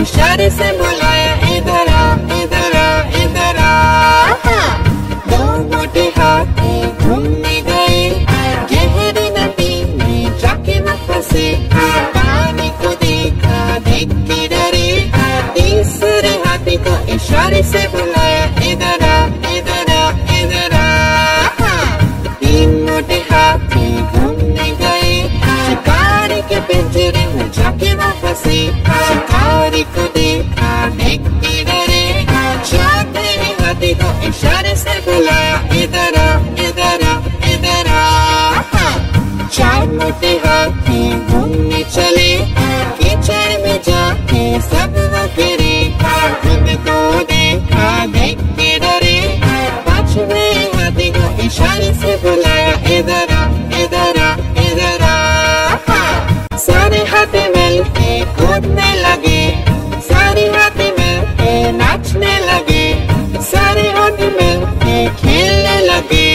इशारे से बुलाया, इधर आ, इधर आ, इधर आ। दो मोटे हाथी घूमने गए गहरी नदी में, जाके न फंसे। पानी को देखा, देख के डरे। तीसरे हाथी को इशारे से बुलाया, इधर आ, इधर आ, इधर आ। तीन मोटे हाथी घूमने गए शिकारी के पिंजरे में, जाके न फंसे। शिकारी को देखा, देख के डरे। चौथे हाथी को इशारे से बुलाया, इधर आ, इधर आ, इधर आ। चार मोटे हाथी घूमने चले कीचड़ में, जाके सब वो गिरे। खुद को देखा, देख के डरे। पांचवे हाथी को इशारे से बुलाया, इधर आ, इधर आ, इधर आ। सारे हाथी मिलके कूदने लगे, सारे हाथी मिलके नाचने लगे, सारे हाथी मिलके खेलने लगे।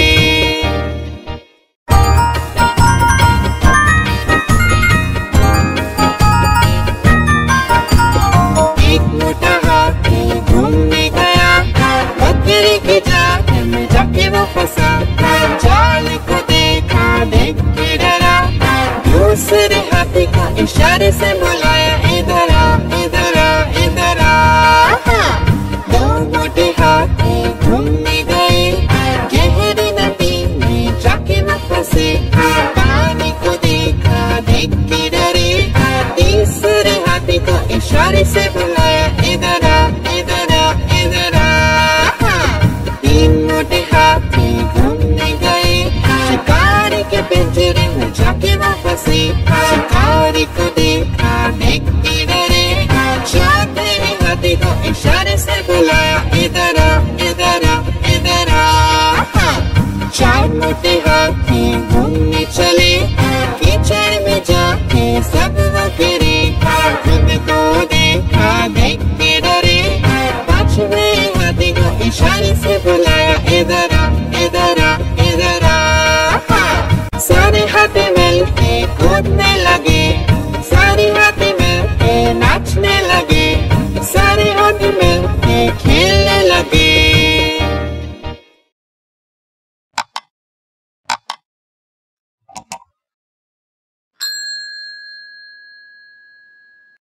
एक मोटा हाथी घूमने गया बकरी के जाल में, जाके वो फंसा। जाल को देखा, देख के डरा। दूसरे हाथी को इशारे से बुलाया, इधर आ, इधर आ, इधर आ। दो मोटे हाथी घूमने गए गहरी नदी में, जाके न फंसे। पानी को देखा, देख के डरे। तीसरे हाथी को इशारे से बुलाया, इधर आ, इधर आ, इधर आ। तीन मोटे हाथी घूमने गए शिकारी के पिंजरे में, जाके न फंसे।